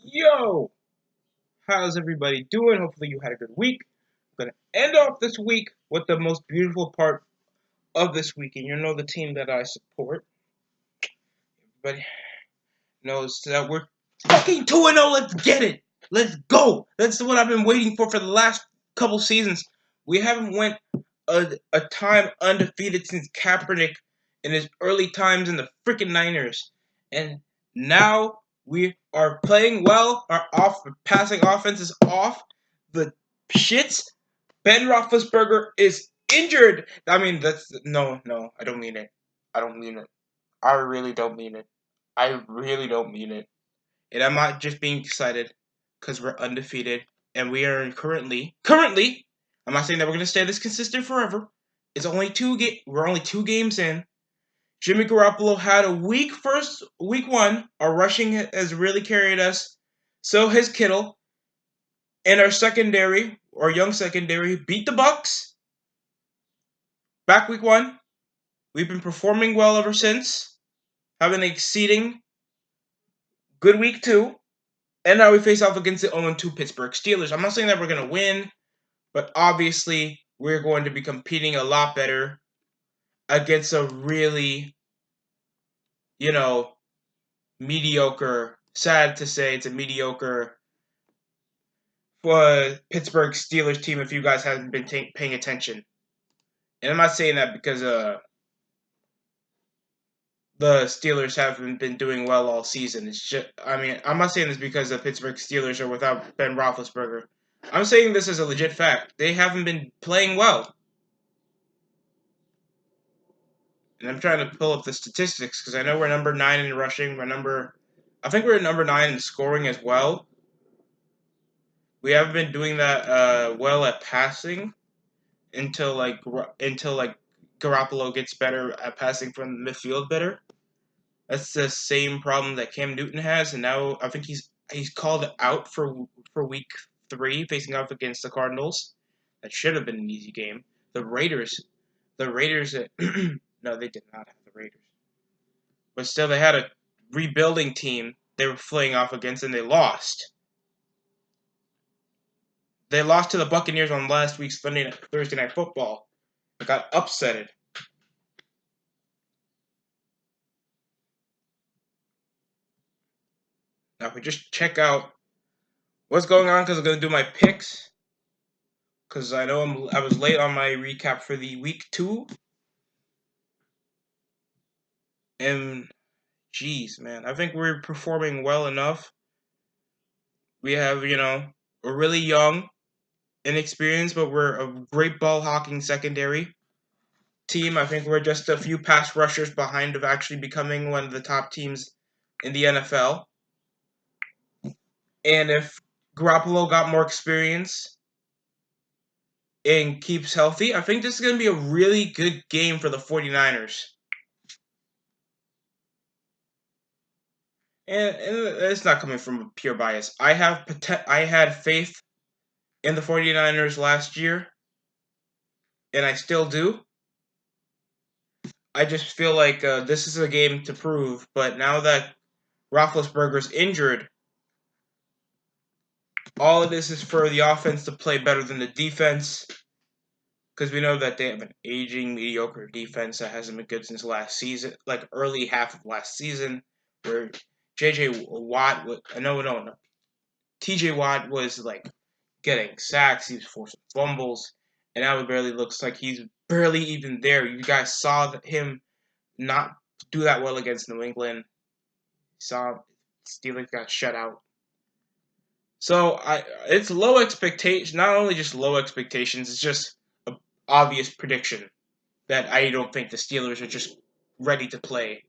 Yo, how's everybody doing? Hopefully you had a good week. I'm gonna end off this week with the most beautiful part of this week, and you know the team that I support. Everybody knows that we're fucking 2-0. Let's get it. Let's go. That's what I've been waiting for the last couple seasons. We haven't went a time undefeated since Kaepernick in his early times in the freaking Niners, and now we are playing well. Our passing offense is off the shits. Ben Roethlisberger is injured. I mean, that's no. I don't mean it. I don't mean it. I really don't mean it. I really don't mean it. And I'm not just being excited because we're undefeated and we are currently. I'm not saying that we're gonna stay this consistent forever. We're only 2 games in. Jimmy Garoppolo had a week one. Our rushing has really carried us. So has Kittle. And our young secondary, beat the Bucks back week one. We've been performing well ever since, having an exceeding good week two. And now we face off against the 0-2 Pittsburgh Steelers. I'm not saying that we're going to win, but obviously we're going to be competing a lot better against a really, you know, mediocre, sad to say, it's a mediocre Pittsburgh Steelers team if you guys haven't been paying attention. And I'm not saying that because the Steelers haven't been doing well all season. I'm not saying this because the Pittsburgh Steelers are without Ben Roethlisberger. I'm saying this as a legit fact. They haven't been playing well. And I'm trying to pull up the statistics because I know we're number 9 in rushing. I think we're number 9 in scoring as well. We haven't been doing that well at passing until Garoppolo gets better at passing from the midfield better. That's the same problem that Cam Newton has, and now I think he's called out for week 3 facing off against the Cardinals. That should have been an easy game. The Raiders, no, they did not have the Raiders, but still they had a rebuilding team they were playing off against, and they lost. They lost to the Buccaneers on last week's Thursday Night Football. They got upsetted. Now, if we just check out what's going on, because I'm going to do my picks, because I know I was late on my recap for the week 2. And, geez, man, I think we're performing well enough. We have, we're really young, inexperienced, but we're a great ball hawking secondary team. I think we're just a few pass rushers behind of actually becoming one of the top teams in the NFL. And if Garoppolo got more experience and keeps healthy, I think this is going to be a really good game for the 49ers. And it's not coming from pure bias. I had faith in the 49ers last year, and I still do. I just feel like this is a game to prove, but now that Roethlisberger's injured, all of this is for the offense to play better than the defense, because we know that they have an aging, mediocre defense that hasn't been good since last season, like early half of last season, where J.J. Watt, no, T.J. Watt was like getting sacks, he was forcing fumbles, and now it barely looks like he's barely even there. You guys saw him not do that well against New England. Saw Steelers got shut out. So it's low expectation. Not only just low expectations, it's just an obvious prediction that I don't think the Steelers are just ready to play.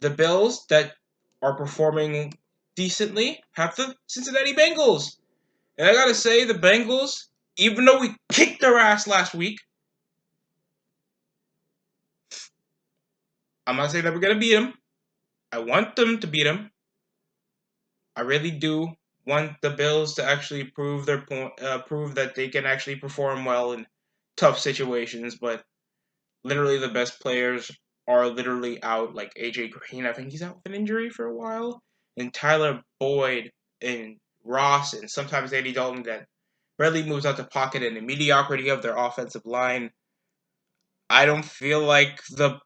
The Bills that are performing decently have the Cincinnati Bengals. And I gotta say, the Bengals, even though we kicked their ass last week, I'm not saying that we're gonna beat them. I want them to beat them. I really do want the Bills to actually prove their point, prove that they can actually perform well in tough situations. But literally, the best players are literally out. Like AJ Green, I think he's out with an injury for a while, and Tyler Boyd and Ross and sometimes Andy Dalton that rarely moves out the pocket, and the mediocrity of their offensive line, I don't feel like the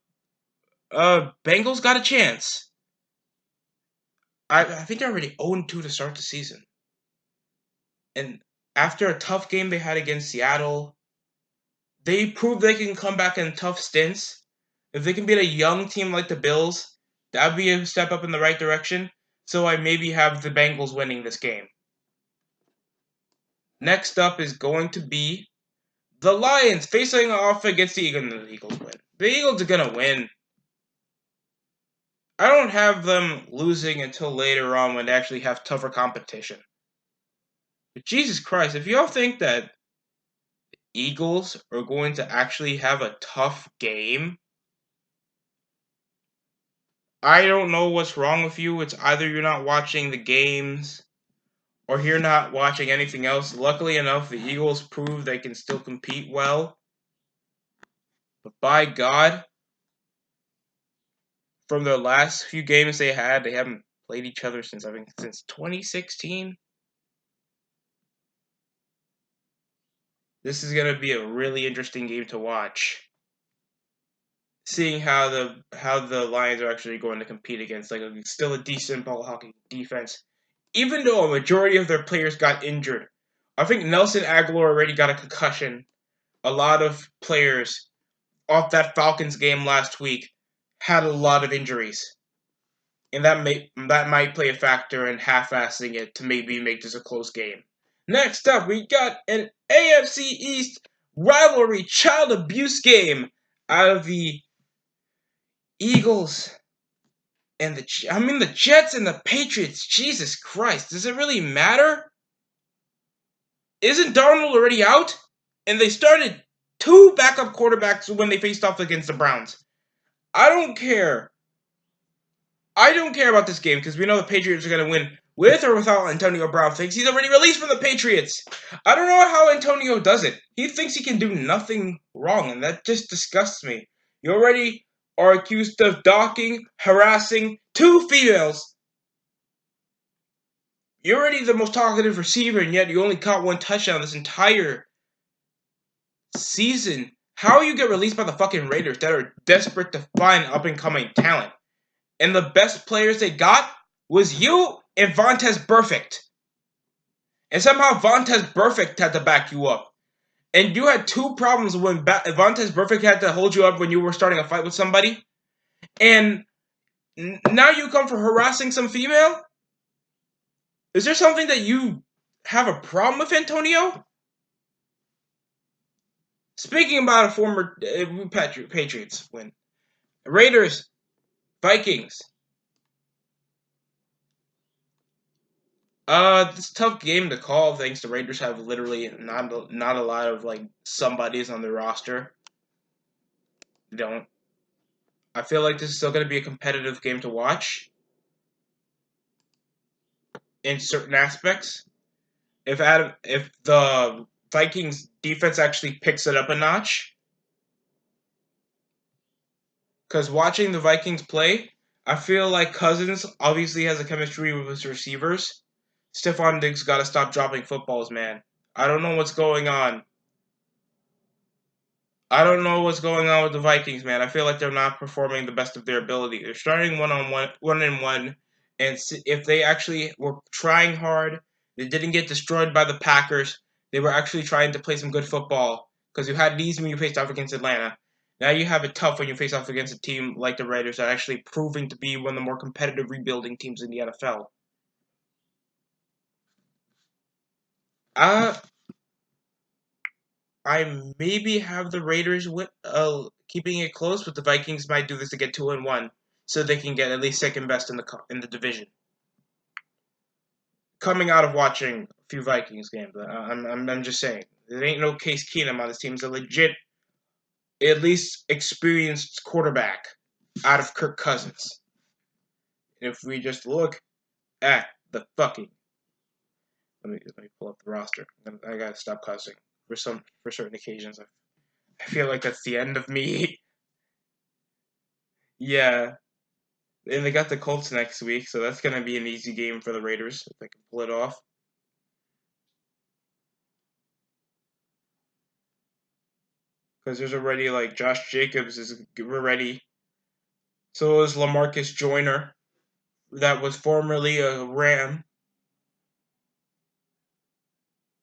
Bengals got a chance. I think they're already 0-2 to start the season. And after a tough game they had against Seattle, they proved they can come back in tough stints. If they can beat a young team like the Bills, that would be a step up in the right direction. So I maybe have the Bengals winning this game. Next up is going to be the Lions facing off against the Eagles, and the Eagles win. The Eagles are going to win. I don't have them losing until later on when they actually have tougher competition. But Jesus Christ, if y'all think that Eagles are going to actually have a tough game, I don't know what's wrong with you. It's either you're not watching the games or you're not watching anything else. Luckily enough, the Eagles prove they can still compete well. But by God, from their last few games they haven't played each other since 2016. This is going to be a really interesting game to watch. Seeing how the Lions are actually going to compete against still a decent ball hockey defense, even though a majority of their players got injured. I think Nelson Aguilar already got a concussion. A lot of players off that Falcons game last week had a lot of injuries, and that might play a factor in half-assing it to maybe make this a close game. Next up, we got an AFC East rivalry child abuse game out of the Eagles and the Jets and the Patriots. Jesus Christ, does it really matter? Isn't Darnold already out? And they started 2 backup quarterbacks when they faced off against the Browns. I don't care. I don't care about this game because we know the Patriots are going to win with or without Antonio Brown. Thinks he's already released from the Patriots. I don't know how Antonio does it. He thinks he can do nothing wrong, and that just disgusts me. You already are accused of harassing 2 females. You're already the most talkative receiver, and yet you only caught 1 touchdown this entire season. How you get released by the fucking Raiders that are desperate to find up-and-coming talent? And the best players they got was you and Vontaze Burfict. And somehow Vontaze Burfict had to back you up. And you had 2 problems when Vontaze Burfict had to hold you up when you were starting a fight with somebody. And now you come for harassing some female? Is there something that you have a problem with, Antonio? Speaking about a former Patriots win. Raiders, Vikings. It's a tough game to call. Thanks, the Raiders have literally not a lot of somebodies on their roster. They don't. I feel like this is still going to be a competitive game to watch in certain aspects. If the Vikings defense actually picks it up a notch, because watching the Vikings play, I feel like Cousins obviously has a chemistry with his receivers. Stephon Diggs got to stop dropping footballs, man. I don't know what's going on. I don't know what's going on with the Vikings, man. I feel like they're not performing the best of their ability. They're starting 1-1, and if they actually were trying hard, they didn't get destroyed by the Packers. They were actually trying to play some good football because you had these when you faced off against Atlanta. Now you have it tough when you face off against a team like the Raiders that are actually proving to be one of the more competitive rebuilding teams in the NFL. I maybe have the Raiders keeping it close, but the Vikings might do this to get 2-1, so they can get at least second best in the division. Coming out of watching a few Vikings games, I'm just saying there ain't no Case Keenum on this team. It's a legit, at least experienced quarterback out of Kirk Cousins. If we just look at the fucking, let me pull up the roster. I gotta stop cussing for certain occasions. I feel like that's the end of me. Yeah. And they got the Colts next week, so that's gonna be an easy game for the Raiders if they can pull it off. Because there's already like Josh Jacobs is already. So is LaMarcus Joyner, that was formerly a Ram,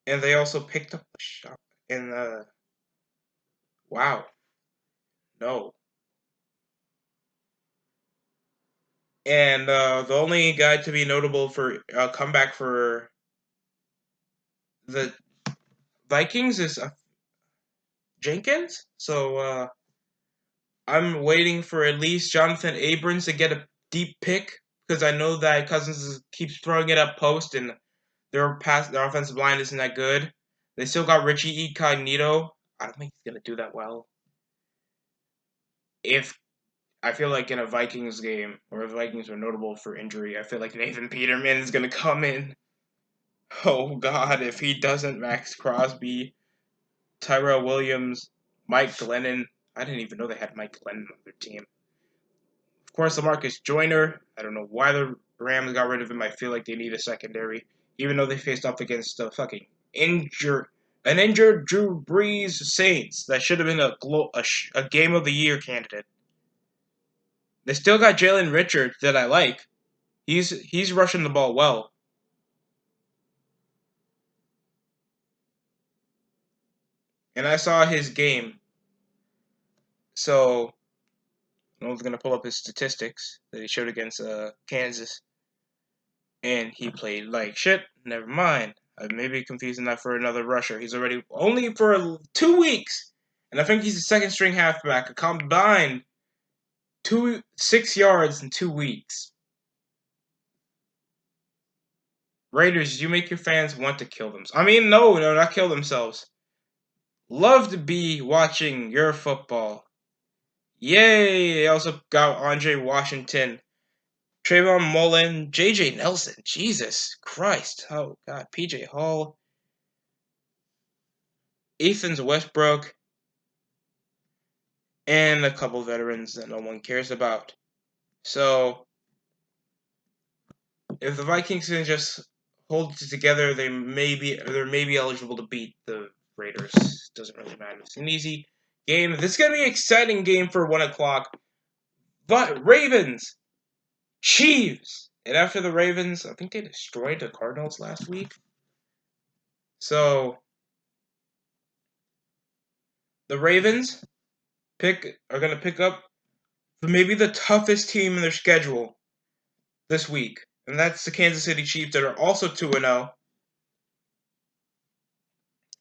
and they also picked up a shot in the. Wow, no. And the only guy to be notable for a comeback for the Vikings is Jenkins. So I'm waiting for at least Jonathan Abrams to get a deep pick because I know that keeps throwing it up post and their offensive line isn't that good. They still got Richie Incognito. I don't think he's gonna do that well. If I feel like in a Vikings game, or if the Vikings are notable for injury, I feel like Nathan Peterman is gonna come in. Oh God, if he doesn't, Max Crosby, Tyrell Williams, Mike Glennon. I didn't even know they had Mike Glennon on their team. Of course, LaMarcus Joyner. I don't know why the Rams got rid of him. I feel like they need a secondary, even though they faced off against the fucking an injured Drew Brees Saints. That should have been a game of the year candidate. They still got Jalen Richards that I like. He's rushing the ball well. And I saw his game. So I was gonna pull up his statistics that he showed against Kansas. And he played like shit. Never mind. I may be confusing that for another rusher. He's already only for 2 weeks, and I think he's a second string halfback. A combined 6 yards in 2 weeks. Raiders, you make your fans want to kill themselves. I mean, no, not kill themselves. Love to be watching your football. Yay! They also got Andre Washington, Trayvon Mullen, J.J. Nelson. Jesus Christ. Oh, God. P.J. Hall, Ethan Westbrook, and a couple veterans that no one cares about. So, if the Vikings can just hold it together, they may be eligible to beat the Raiders. Doesn't really matter. It's an easy game. This is gonna be an exciting game for 1 o'clock. But Ravens, Chiefs, and after the Ravens, I think they destroyed the Cardinals last week. So the Ravens are gonna pick up maybe the toughest team in their schedule this week, and that's the Kansas City Chiefs that are also 2-0.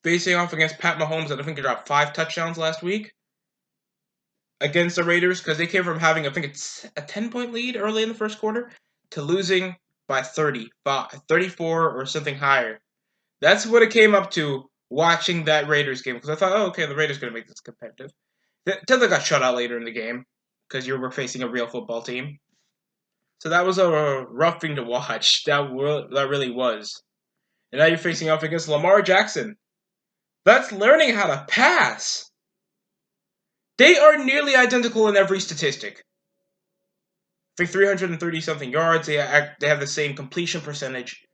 Facing off against Pat Mahomes, that I think they dropped 5 touchdowns last week against the Raiders because they came from having, I think it's a 10-point lead early in the first quarter to losing by 34 or something higher. That's what it came up to watching that Raiders game because I thought, oh, okay, the Raiders are going to make this competitive. Until they got shut out later in the game because you were facing a real football team. So that was a rough thing to watch. That really was. And now you're facing off against Lamar Jackson. That's learning how to pass. They are nearly identical in every statistic. For 330 something yards, they have the same completion percentage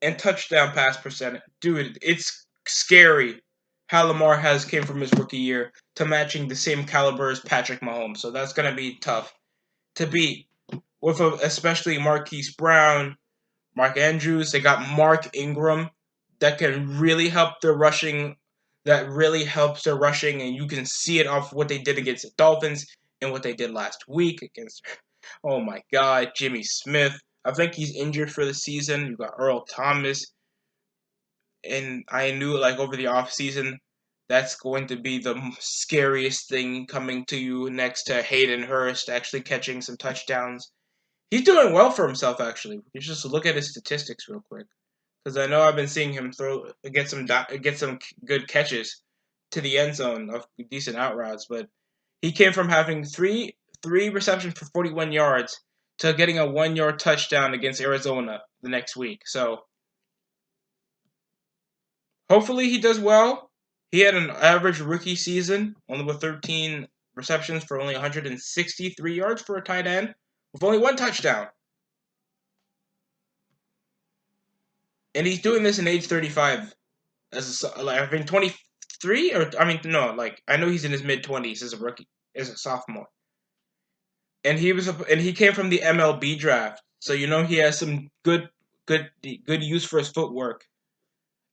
and touchdown pass percentage. Dude, it's scary how Lamar has came from his rookie year to matching the same caliber as Patrick Mahomes. So that's gonna be tough to beat with especially Marquise Brown, Mark Andrews. They got Mark Ingram that can really help their rushing. That really helps their rushing, and you can see it off what they did against the Dolphins and what they did last week against. Oh my God, Jimmy Smith. I think he's injured for the season. You got Earl Thomas, and I knew like over the off season, that's going to be the scariest thing coming to you next to Hayden Hurst actually catching some touchdowns. He's doing well for himself, actually. You just look at his statistics real quick, because I know I've been seeing him get some good catches to the end zone of decent out routes, but he came from having three receptions for 41 yards to getting a 1 yard touchdown against Arizona the next week. So hopefully he does well. He had an average rookie season, only with 13 receptions for only 163 yards for a tight end, with only 1 touchdown. And he's doing this in age 35. I think 23, or I mean, no, like I know he's in his mid-20s as a rookie, as a sophomore. And he came from the MLB draft, so he has some good use for his footwork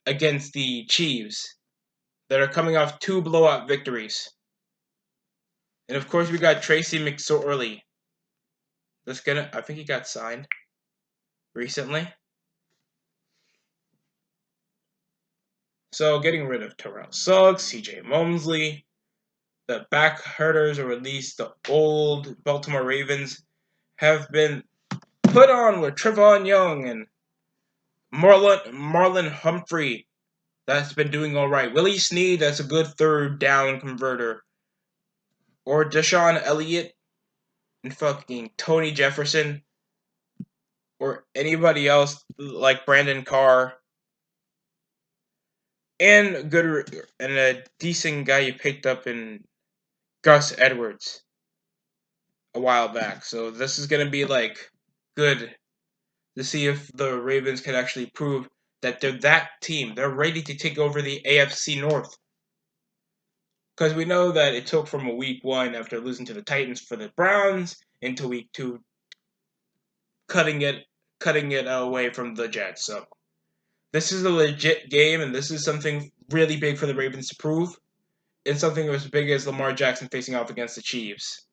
against the Chiefs that are coming off 2 blowout victories. And of course, we got Tracy McSorley. I think he got signed recently. So getting rid of Terrell Suggs, C.J. Mosley, the back herders, or at least the old Baltimore Ravens, have been put on with Trevon Young and Marlon Humphrey. That's been doing all right. Willie Snead, that's a good third down converter. Or Deshaun Elliott and fucking Tony Jefferson. Or anybody else like Brandon Carr. And a decent guy you picked up in Gus Edwards a while back. So this is going to be like good to see if the Ravens can actually prove that they're that team. They're ready to take over the AFC North. Because we know that it took from week 1 after losing to the Titans for the Browns into week 2 cutting it away from the Jets. So this is a legit game, and this is something really big for the Ravens to prove. And something as big as Lamar Jackson facing off against the Chiefs.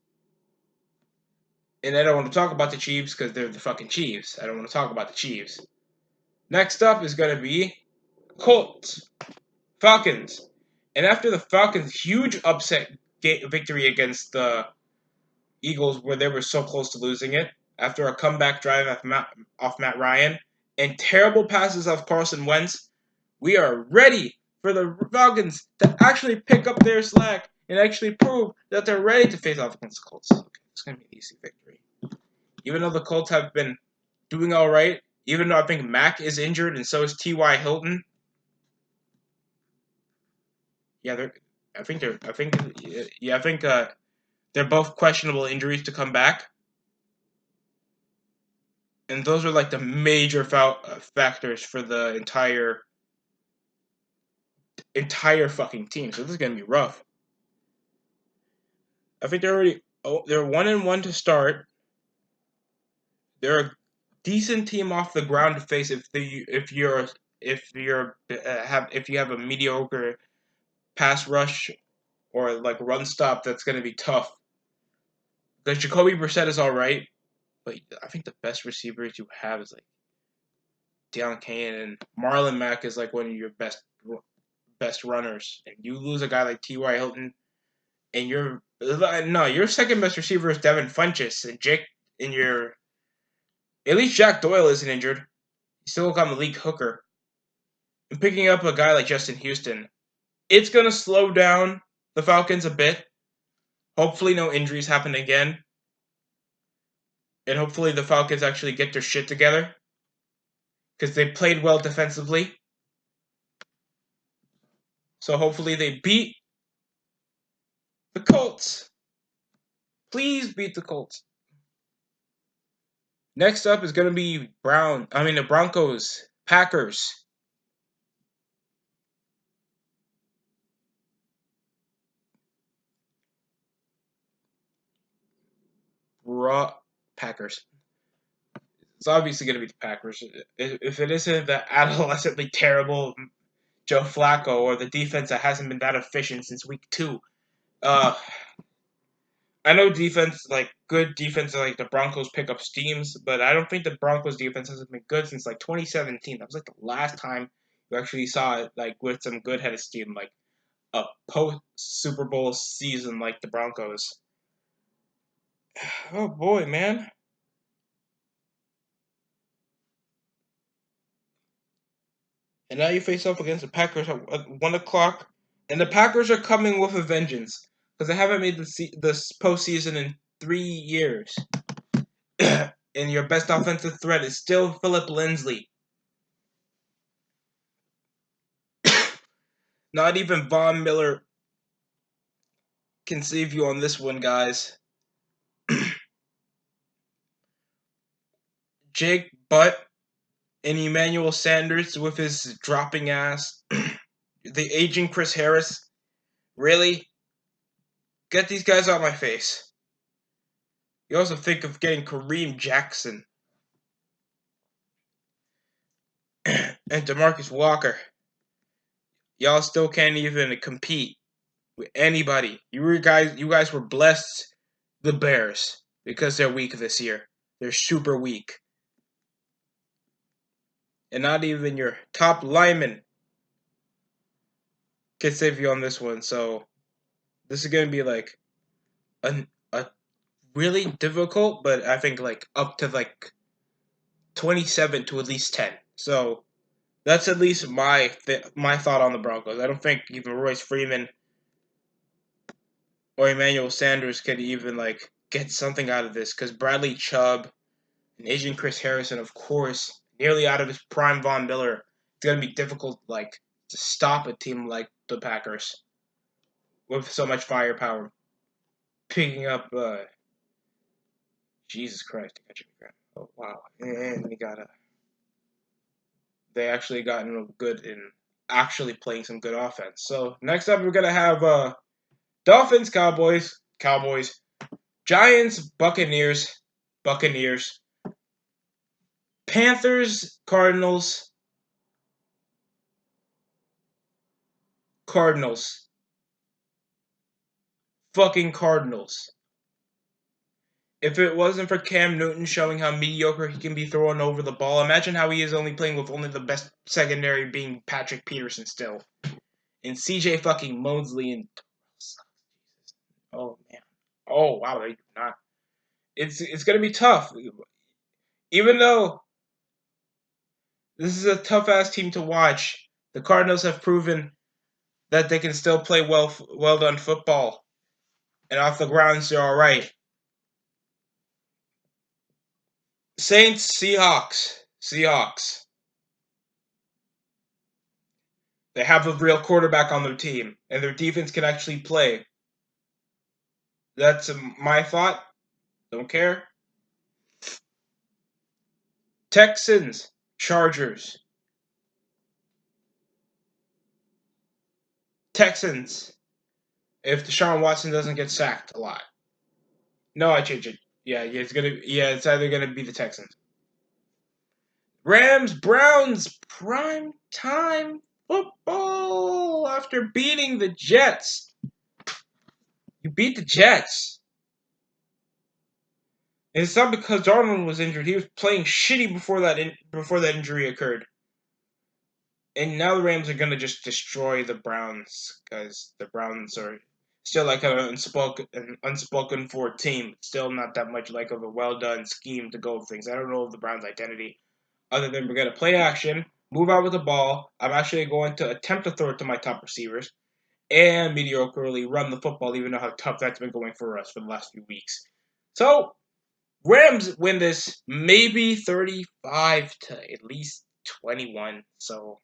And I don't want to talk about the Chiefs because they're the fucking Chiefs. I don't want to talk about the Chiefs. Next up is going to be Colts, Falcons. And after the Falcons' huge upset victory against the Eagles, where they were so close to losing it, after a comeback drive off Matt Ryan, and terrible passes off Carson Wentz, we are ready for the Falcons to actually pick up their slack and actually prove that they're ready to face off against the Colts. Okay, it's going to be an easy victory. Even though the Colts have been doing all right, even though I think Mack is injured and so is T.Y. Hilton. Yeah, I think they're both questionable injuries to come back. And those are like the major factors for the entire fucking team. So this is gonna be rough. I think they're 1-1 to start. They're a decent team off the ground to face if you have a mediocre pass rush or like run stop. That's gonna be tough. Because Jacoby Brissett is all right, but I think the best receivers you have is like Deion Kane, and Marlon Mack is like one of your best runners. And you lose a guy like T.Y. Hilton, and your second best receiver is Devin Funchess, and at least Jack Doyle isn't injured. You still got Malik Hooker. And picking up a guy like Justin Houston, it's gonna slow down the Falcons a bit. Hopefully no injuries happen again. And hopefully the Falcons actually get their shit together. Because they played well defensively. So hopefully they beat the Colts. Please beat the Colts. Next up is going to be the Broncos, Packers. Packers. It's obviously going to be the Packers. If it isn't the adolescently terrible Joe Flacco or the defense that hasn't been that efficient since week 2. I know good defense, like the Broncos pick up steams, but I don't think the Broncos defense has been good since like 2017. That was like the last time you actually saw it like with some good head of steam, like a post Super Bowl season like the Broncos. Oh boy, man. And now you face off against the Packers at 1 o'clock, and the Packers are coming with a vengeance because they haven't made this postseason in 3 years. And your best offensive threat is still Philip Lindsay. Not even Von Miller can save you on this one, guys. Jake Butt and Emmanuel Sanders with his dropping ass. The aging Chris Harris. Really? Get these guys out of my face. You also think of getting Kareem Jackson and DeMarcus Walker. Y'all still can't even compete with anybody. You guys were blessed, the Bears, because they're weak this year. They're super weak. And not even your top lineman can save you on this one. So this is gonna be like a really difficult, but I think like up to like 27 to at least 10. So that's at least my thought on the Broncos. I don't think even Royce Freeman or Emmanuel Sanders could even like get something out of this because Bradley Chubb and Asian Chris Harrison, of course, nearly out of his prime Von Miller. It's gonna be difficult like to stop a team like the Packers with so much firepower. Picking up Jesus Christ, oh wow. And they actually gotten good in actually playing some good offense. So next up we're gonna have Dolphins, Cowboys, Giants, Buccaneers, Panthers, Cardinals, fucking Cardinals. If it wasn't for Cam Newton showing how mediocre he can be throwing over the ball, imagine how he is only playing with only the best secondary being Patrick Peterson still. And CJ fucking Mosley and oh man. Oh wow, they do not. It's gonna be tough. Even though this is a tough ass team to watch, the Cardinals have proven that they can still play well done football. And off the grounds they're alright. Saints, Seahawks. They have a real quarterback on their team, and their defense can actually play. That's my thought. Don't care. Texans, Chargers. Texans. If Deshaun Watson doesn't get sacked a lot. No, I changed it. Yeah, it's either gonna be the Texans. Rams, Browns, prime time football after beating the Jets. You beat the Jets. And it's not because Darnold was injured. He was playing shitty before that injury occurred. And now the Rams are gonna just destroy the Browns because the Browns are still like an unspoken for team. Still not that much like of a well done scheme to go with things. I don't know the Browns' identity other than we're gonna play action, move out with the ball. I'm actually going to attempt to throw it to my top receivers and mediocrely run the football, even though how tough that's been going for us for the last few weeks. So Rams win this maybe 35 to at least 21. So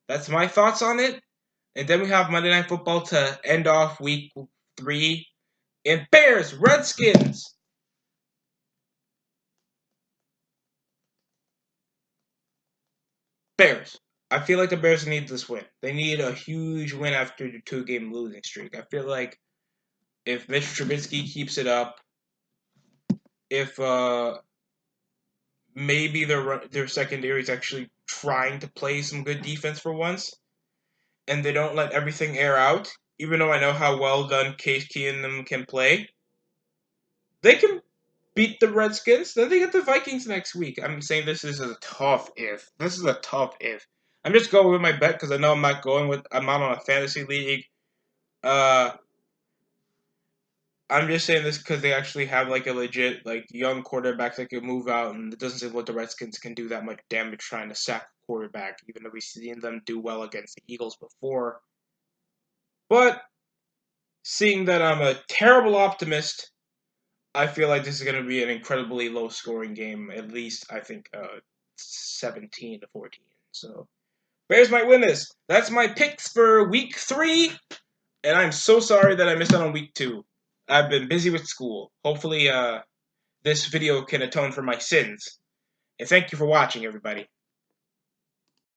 that's my thoughts on it. And then we have Monday Night Football to end off week 3. And Bears, Redskins. Bears. I feel like the Bears need this win. They need a huge win after the 2-game losing streak. I feel like if Mitch Trubisky keeps it up, if maybe their secondary is actually trying to play some good defense for once, and they don't let everything air out, even though I know how well done Case Keenum can play, they can beat the Redskins. Then they get the Vikings next week. I'm saying this is a tough if. This is a tough if. I'm just going with my bet because I know I'm not on a fantasy league. Uh, I'm just saying this because they actually have like a legit like young quarterback that can move out, and it doesn't seem like the Redskins can do that much damage trying to sack a quarterback, even though we've seen them do well against the Eagles before. But seeing that I'm a terrible optimist, I feel like this is going to be an incredibly low-scoring game. At least I think 17 to 14. So Bears might win this. That's my picks for Week 3 And I'm so sorry that I missed out on week 2. I've been busy with school. Hopefully, this video can atone for my sins. And thank you for watching, everybody.